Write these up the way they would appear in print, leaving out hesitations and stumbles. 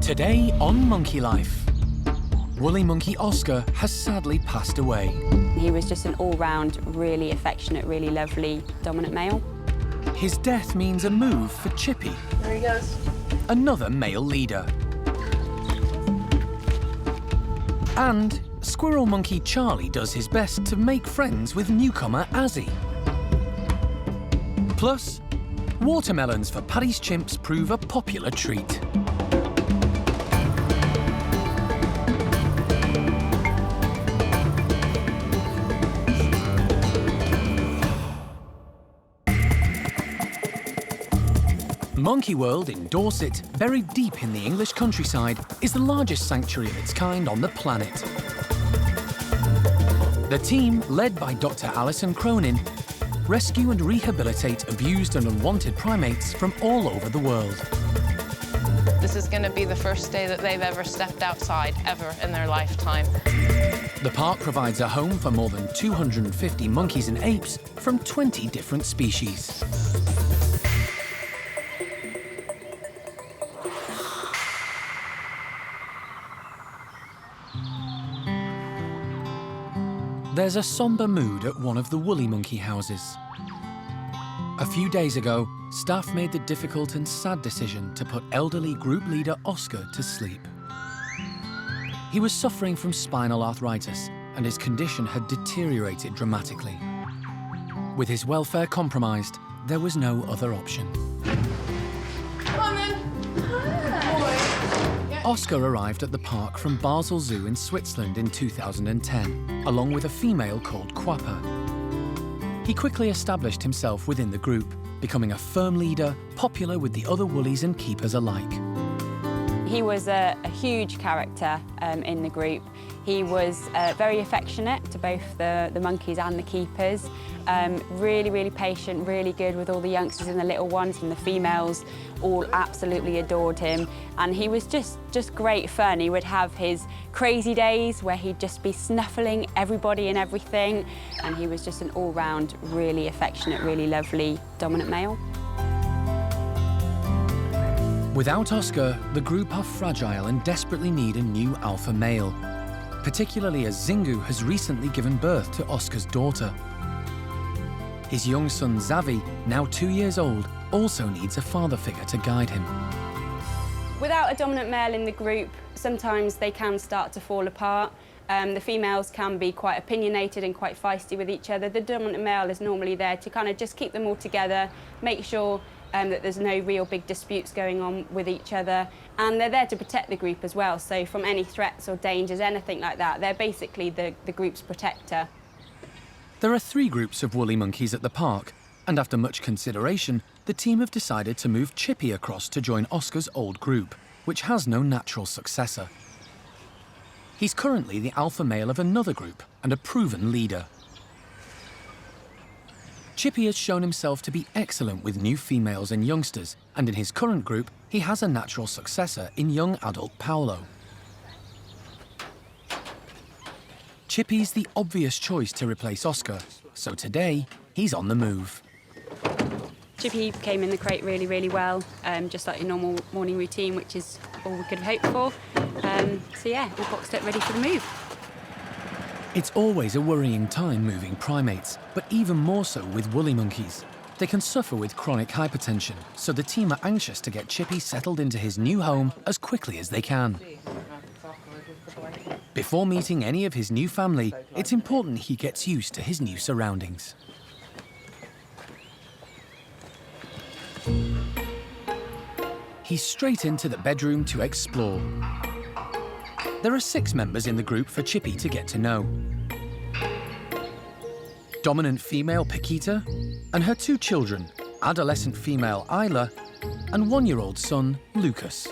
Today on Monkey Life, woolly monkey Oscar has sadly passed away. He was just an all-round, really affectionate, really lovely, dominant male. His death means a move for Chippy. There he goes. Another male leader. And squirrel monkey Charlie does his best to make friends with newcomer Azzy. Plus, watermelons for Paddy's chimps prove a popular treat. Monkey World in Dorset, buried deep in the English countryside, is the largest sanctuary of its kind on the planet. The team, led by Dr. Alison Cronin, rescue and rehabilitate abused and unwanted primates from all over the world. This is going to be the first day that they've ever stepped outside, ever in their lifetime. The park provides a home for more than 250 monkeys and apes from 20 different species. There's a sombre mood at one of the woolly monkey houses. A few days ago, staff made the difficult and sad decision to put elderly group leader Oscar to sleep. He was suffering from spinal arthritis, and his condition had deteriorated dramatically. With his welfare compromised, there was no other option. Come on, then. Oscar arrived at the park from Basel Zoo in Switzerland in 2010, along with a female called Quapper. He quickly established himself within the group, becoming a firm leader, popular with the other woolies and keepers alike. He was a huge character in the group. He was very affectionate to both the monkeys and the keepers. Really, really patient, really good with all the youngsters and the little ones, and the females all absolutely adored him. And he was just great fun. He would have his crazy days where he'd just be snuffling everybody and everything. And he was just an all-round, really affectionate, really lovely, dominant male. Without Oscar, the group are fragile and desperately need a new alpha male, particularly as Zingu has recently given birth to Oscar's daughter. His young son Zavy, now 2 years old, also needs a father figure to guide him. Without a dominant male in the group, sometimes they can start to fall apart. The females can be quite opinionated and quite feisty with each other. The dominant male is normally there to kind of just keep them all together, make sure that there's no real big disputes going on with each other. And they're there to protect the group as well, so from any threats or dangers, anything like that, they're basically the group's protector. There are 3 groups of woolly monkeys at the park, and after much consideration, the team have decided to move Chippy across to join Oscar's old group, which has no natural successor. He's currently the alpha male of another group and a proven leader. Chippy has shown himself to be excellent with new females and youngsters, and in his current group, he has a natural successor in young adult Paolo. Chippy's the obvious choice to replace Oscar, so today, he's on the move. Chippy came in the crate really, really well, just like your normal morning routine, which is all we could have hoped for. So yeah, all boxed up, ready for the move. It's always a worrying time moving primates, but even more so with woolly monkeys. They can suffer with chronic hypertension, so the team are anxious to get Chippy settled into his new home as quickly as they can. Before meeting any of his new family, it's important he gets used to his new surroundings. He's straight into the bedroom to explore. There are 6 members in the group for Chippy to get to know. Dominant female Paquita and her 2 children, adolescent female Isla and 1-year-old son Lucas.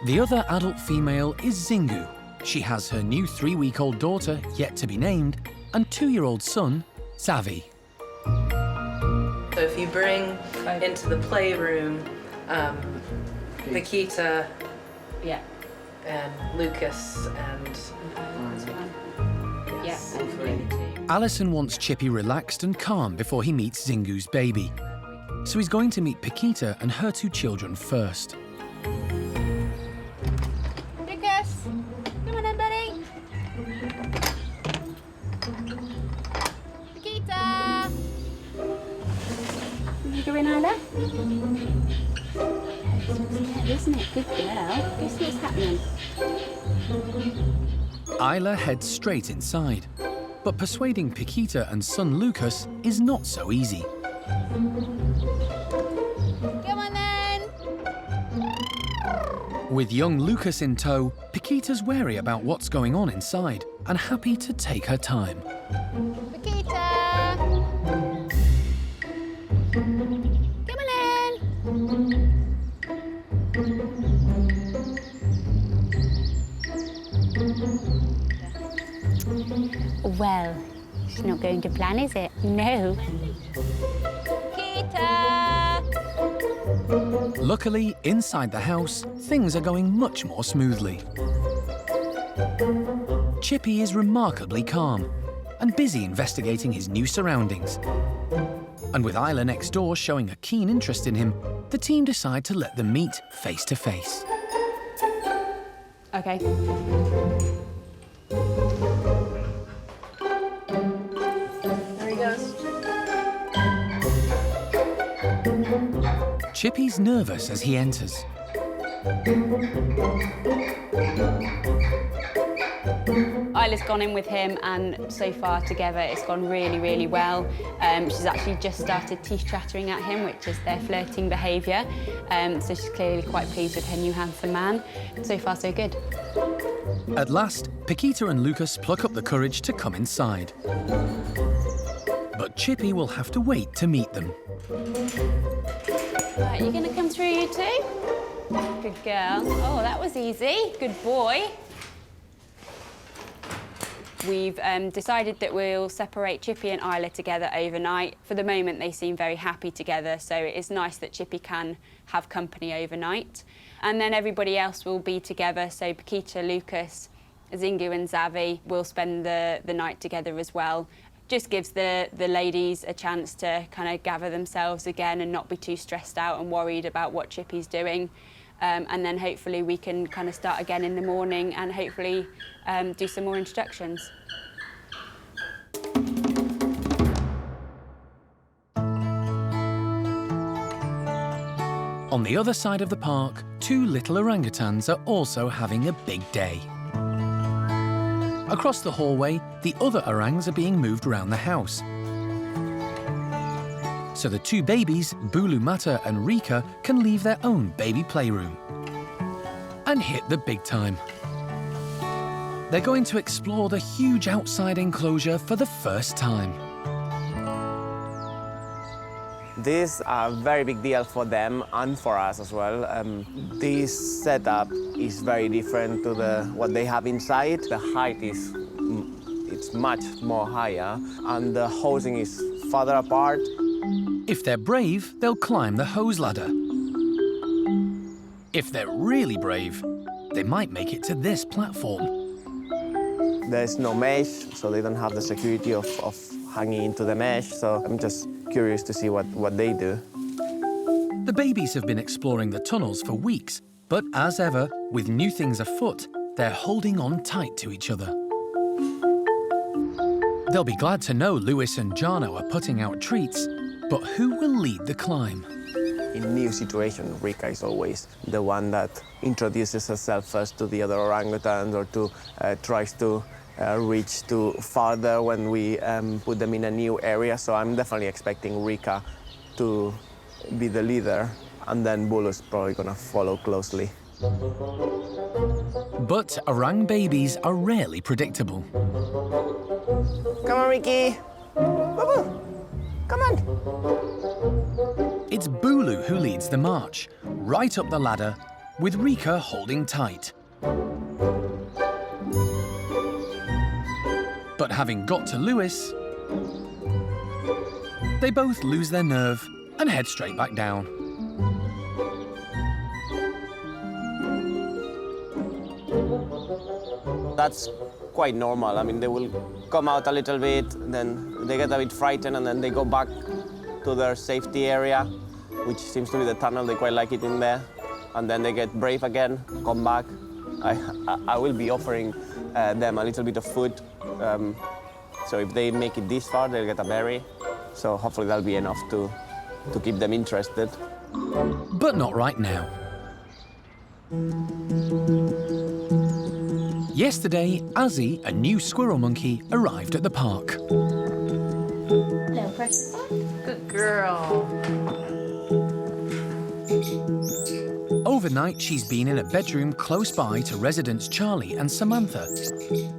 The other adult female is Zingu. She has her new 3-week-old daughter, yet to be named, and 2-year-old son, Zavy. So if you bring into the playroom Paquita, Yeah. and Lucas and Yes. Alison wants Chippy relaxed and calm before he meets Zingu's baby. So he's going to meet Paquita and her 2 children first. Peekaboo in, Isla? Isn't it? Good girl. Go see what's happening. Isla heads straight inside, but persuading Paquita and son Lucas is not so easy. Come on then. With young Lucas in tow, Paquita's wary about what's going on inside and happy to take her time. Paquita. Come on in. Well, it's not going to plan, is it? No. Paquita! Luckily, inside the house, things are going much more smoothly. Chippy is remarkably calm and busy investigating his new surroundings. And with Isla next door showing a keen interest in him, the team decide to let them meet face to face. Okay. There he goes. Chippy's nervous as he enters. Isla's gone in with him, and so far together it's gone really, really well. She's actually just started teeth chattering at him, which is their flirting behaviour. So she's clearly quite pleased with her new handsome man. So far, so good. At last, Paquita and Lucas pluck up the courage to come inside. But Chippy will have to wait to meet them. Right, you going to come through, you two? Good girl. Oh, that was easy. Good boy. We've decided that we'll separate Chippy and Isla together overnight. For the moment, they seem very happy together, so it is nice that Chippy can have company overnight. And then everybody else will be together, so Paquita, Lucas, Zingu and Azzy will spend the night together as well. Just gives the ladies a chance to kind of gather themselves again and not be too stressed out and worried about what Chippy's doing. And then hopefully we can kind of start again in the morning and hopefully do some more introductions. On the other side of the park, two little orangutans are also having a big day. Across the hallway, the other orangs are being moved around the house. So the two babies, Bulu Mata and Rika, can leave their own baby playroom and hit the big time. They're going to explore the huge outside enclosure for the first time. This is a very big deal for them and for us as well. This setup is very different to what they have inside. The height it's much more higher, and the housing is farther apart. If they're brave, they'll climb the hose ladder. If they're really brave, they might make it to this platform. There's no mesh, so they don't have the security of hanging into the mesh, so I'm just curious to see what they do. The babies have been exploring the tunnels for weeks, but as ever, with new things afoot, they're holding on tight to each other. They'll be glad to know Lewis and Jarno are putting out treats, but who will lead the climb? In new situation, Rika is always the one that introduces herself first to the other orangutans or tries to reach to farther when we put them in a new area. So I'm definitely expecting Rika to be the leader, and then Bulu's probably gonna follow closely. But orang babies are rarely predictable. Come on, Ricky. Boo-boo. Come on. It's Bulu who leads the march, right up the ladder, with Rika holding tight. But having got to Lewis, they both lose their nerve and head straight back down. That's quite normal. I mean, they will come out a little bit, then they get a bit frightened, and then they go back to their safety area, which seems to be the tunnel. They quite like it in there. And then they get brave again, come back. I will be offering them a little bit of food. So if they make it this far, they'll get a berry. So hopefully that'll be enough to to keep them interested. But not right now. Yesterday, Azzy, a new squirrel monkey, arrived at the park. Hello, precious. Good girl. Overnight, she's been in a bedroom close by to residents Charlie and Samantha.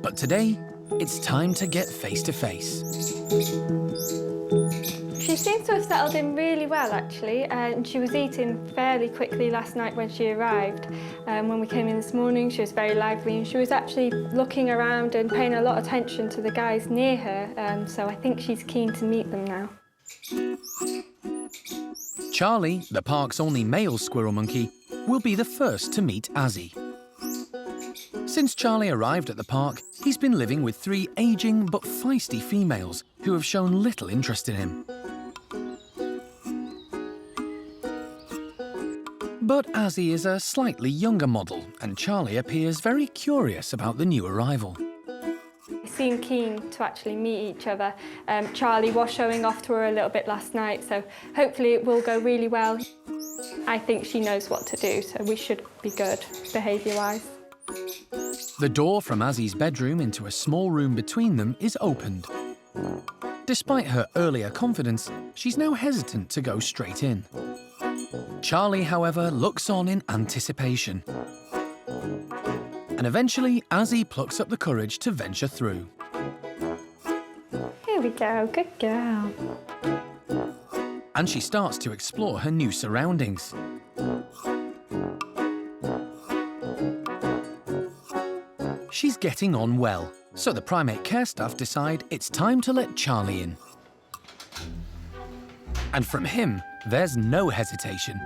But today, it's time to get face to face. She seems to have settled in really well, actually, and she was eating fairly quickly last night when she arrived. When we came in this morning, she was very lively, and she was actually looking around and paying a lot of attention to the guys near her, so I think she's keen to meet them now. Charlie, the park's only male squirrel monkey, will be the first to meet Azzy. Since Charlie arrived at the park, he's been living with 3 ageing but feisty females who have shown little interest in him. But Azzy is a slightly younger model, and Charlie appears very curious about the new arrival. They seem keen to actually meet each other. Charlie was showing off to her a little bit last night, so hopefully it will go really well. I think she knows what to do, so we should be good, behaviour-wise. The door from Azzy's bedroom into a small room between them is opened. Despite her earlier confidence, she's now hesitant to go straight in. Charlie, however, looks on in anticipation. And eventually, Azzy plucks up the courage to venture through. Here we go, good girl. And she starts to explore her new surroundings. She's getting on well, so the primate care staff decide it's time to let Charlie in. And from him, there's no hesitation.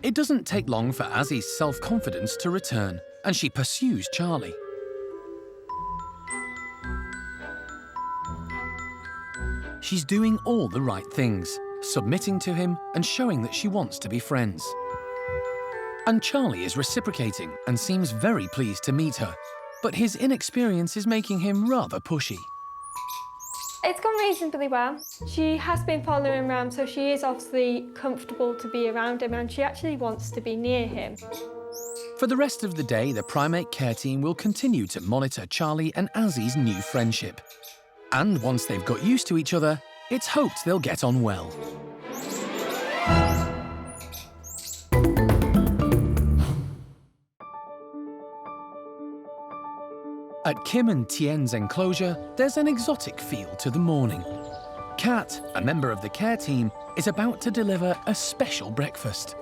It doesn't take long for Azzy's self-confidence to return, and she pursues Charlie. She's doing all the right things, submitting to him and showing that she wants to be friends. And Charlie is reciprocating and seems very pleased to meet her, but his inexperience is making him rather pushy. It's gone reasonably well. She has been following him around, so she is obviously comfortable to be around him, and she actually wants to be near him. For the rest of the day, the primate care team will continue to monitor Charlie and Azzy's new friendship. And once they've got used to each other, it's hoped they'll get on well. At Kim and Tien's enclosure, there's an exotic feel to the morning. Kat, a member of the care team, is about to deliver a special breakfast.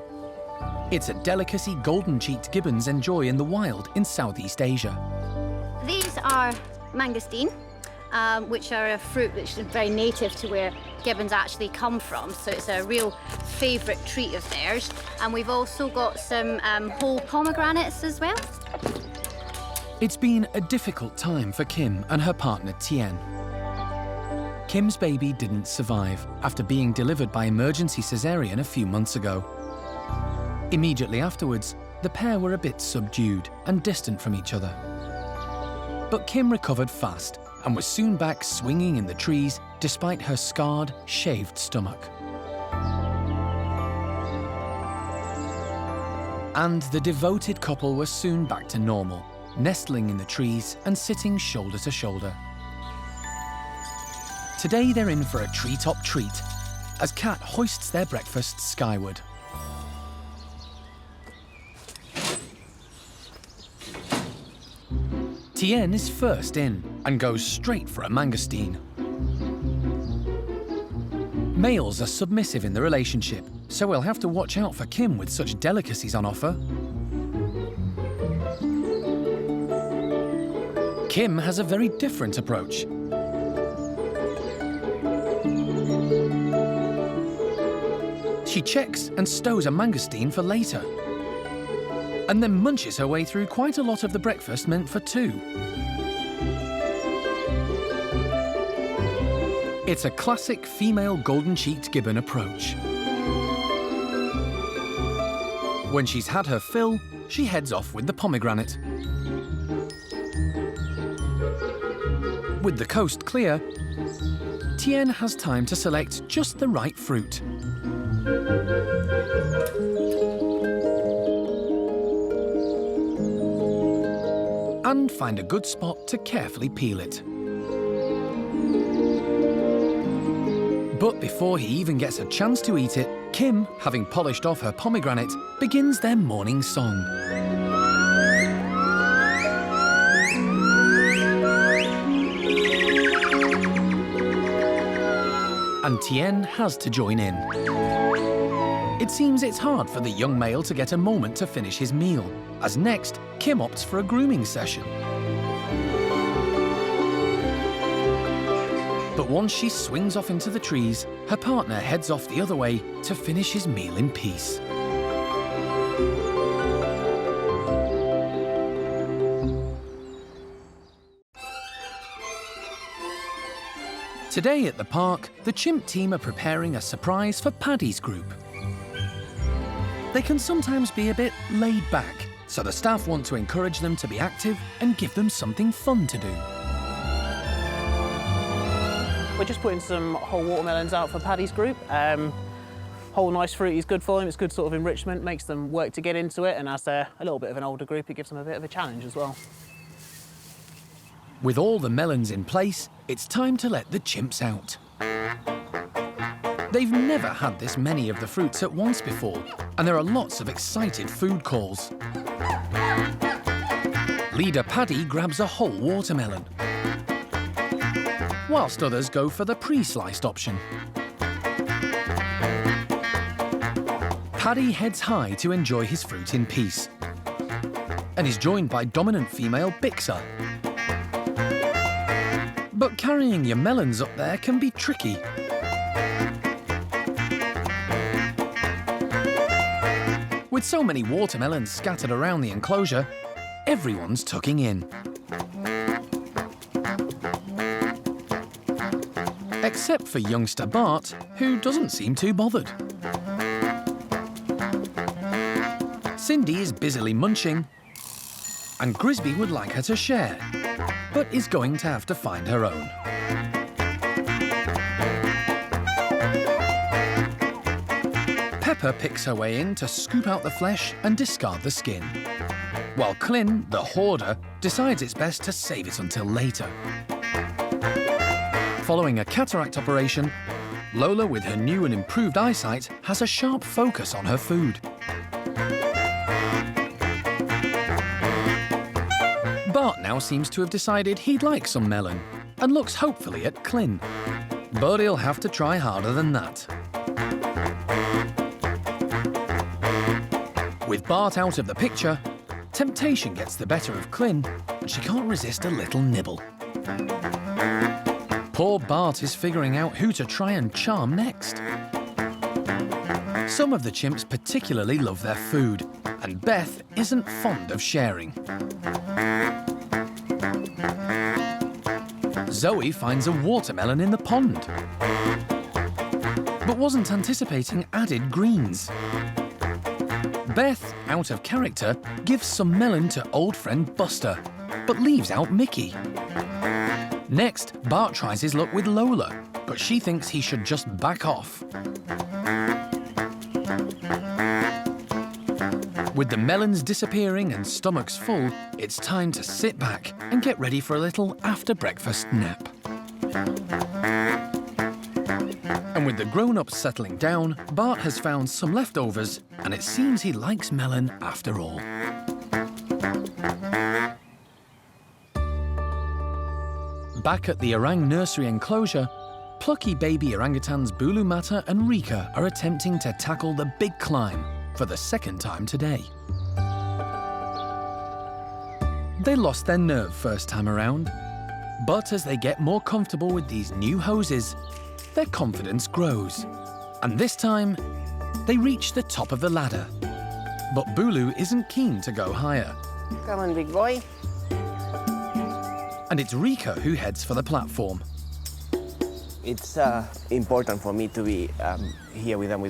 It's a delicacy golden-cheeked gibbons enjoy in the wild in Southeast Asia. These are mangosteen, which are a fruit which is very native to where gibbons actually come from, so it's a real favourite treat of theirs. And we've also got some whole pomegranates as well. It's been a difficult time for Kim and her partner Tien. Kim's baby didn't survive after being delivered by emergency cesarean a few months ago. Immediately afterwards, the pair were a bit subdued and distant from each other. But Kim recovered fast and was soon back swinging in the trees despite her scarred, shaved stomach. And the devoted couple were soon back to normal, nestling in the trees and sitting shoulder to shoulder. Today they're in for a treetop treat as Kat hoists their breakfast skyward. Tien is first in and goes straight for a mangosteen. Males are submissive in the relationship, so we'll have to watch out for Kim with such delicacies on offer. Kim has a very different approach. She checks and stows a mangosteen for later, and then munches her way through quite a lot of the breakfast meant for 2. It's a classic female golden-cheeked gibbon approach. When she's had her fill, she heads off with the pomegranate. With the coast clear, Tien has time to select just the right fruit. And find a good spot to carefully peel it. But before he even gets a chance to eat it, Kim, having polished off her pomegranate, begins their morning song. And Tien has to join in. It seems it's hard for the young male to get a moment to finish his meal, as next, Kim opts for a grooming session. But once she swings off into the trees, her partner heads off the other way to finish his meal in peace. Today at the park, the chimp team are preparing a surprise for Paddy's group. They can sometimes be a bit laid back, so the staff want to encourage them to be active and give them something fun to do. We're just putting some whole watermelons out for Paddy's group. Whole nice fruit is good for them, it's good sort of enrichment, makes them work to get into it, and as they're a little bit of an older group, it gives them a bit of a challenge as well. With all the melons in place, it's time to let the chimps out. They've never had this many of the fruits at once before, and there are lots of excited food calls. Leader Paddy grabs a whole watermelon, whilst others go for the pre-sliced option. Paddy heads high to enjoy his fruit in peace, and is joined by dominant female Bixer. But carrying your melons up there can be tricky. With so many watermelons scattered around the enclosure, everyone's tucking in. Except for youngster Bart, who doesn't seem too bothered. Cindy is busily munching, and Grisby would like her to share, but is going to have to find her own. Pepper picks her way in to scoop out the flesh and discard the skin, while Clin, the hoarder, decides it's best to save it until later. Following a cataract operation, Lola, with her new and improved eyesight, has a sharp focus on her food. Bart now seems to have decided he'd like some melon, and looks hopefully at Clin. But he'll have to try harder than that. With Bart out of the picture, temptation gets the better of Clin, and she can't resist a little nibble. Poor Bart is figuring out who to try and charm next. Some of the chimps particularly love their food, and Beth isn't fond of sharing. Zoe finds a watermelon in the pond, but wasn't anticipating added greens. Beth, out of character, gives some melon to old friend Buster, but leaves out Mickey. Next, Bart tries his luck with Lola, but she thinks he should just back off. With the melons disappearing and stomachs full, it's time to sit back and get ready for a little after-breakfast nap. And with the grown-ups settling down, Bart has found some leftovers, and it seems he likes melon after all. Back at the orang nursery enclosure, plucky baby orangutans Bulu Mata and Rika are attempting to tackle the big climb for the second time today. They lost their nerve first time around, but as they get more comfortable with these new hoses, their confidence grows. And this time, they reach the top of the ladder. But Bulu isn't keen to go higher. Come on, big boy. And it's Rika who heads for the platform. It's important for me to be here with them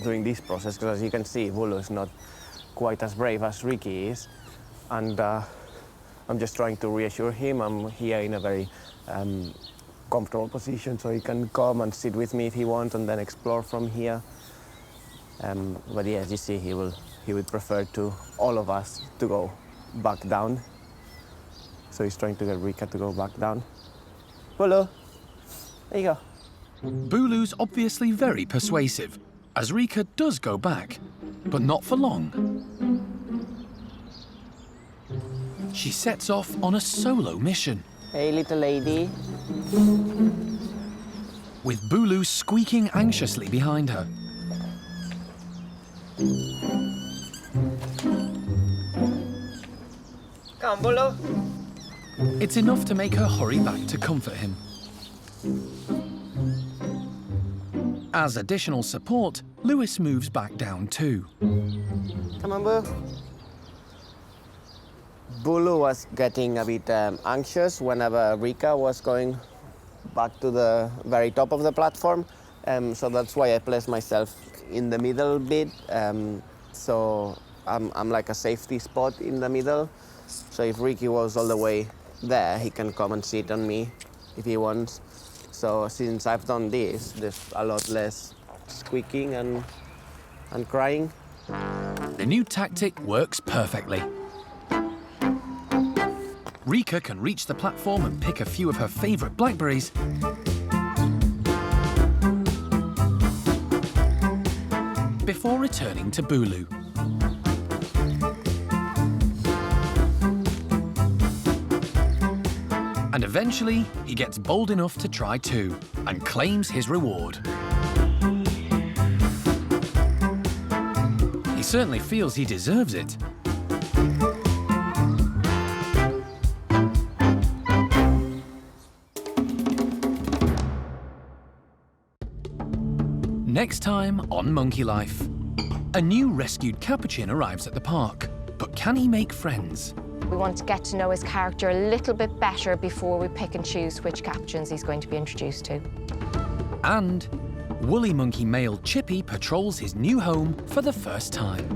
during this process, because as you can see, Bulu is not quite as brave as Ricky is. And I'm just trying to reassure him I'm here in a very comfortable position, so he can come and sit with me if he wants and then explore from here. But yeah, as you see, he would prefer to all of us to go back down. So he's trying to get Rika to go back down. Bulu, there you go. Bulu's obviously very persuasive, as Rika does go back, but not for long. She sets off on a solo mission, Hey, little lady. with Bulu squeaking anxiously behind her. Come, Bulu. It's enough to make her hurry back to comfort him. As additional support, Lewis moves back down too. Come on, Bulu. Bulu was getting a bit anxious whenever Rika was going back to the very top of the platform. So that's why I placed myself in the middle bit. So I'm like a safety spot in the middle. So if Ricky was all the way there, he can come and sit on me if he wants. So since I've done this, there's a lot less squeaking and crying. The new tactic works perfectly. Rika can reach the platform and pick a few of her favourite blackberries. Before returning to Bulu. And eventually, he gets bold enough to try too, and claims his reward. He certainly feels he deserves it. Next time on Monkey Life. A new rescued capuchin arrives at the park, but can he make friends? We want to get to know his character a little bit better before we pick and choose which capuchins he's going to be introduced to. And woolly monkey male Chippy patrols his new home for the first time.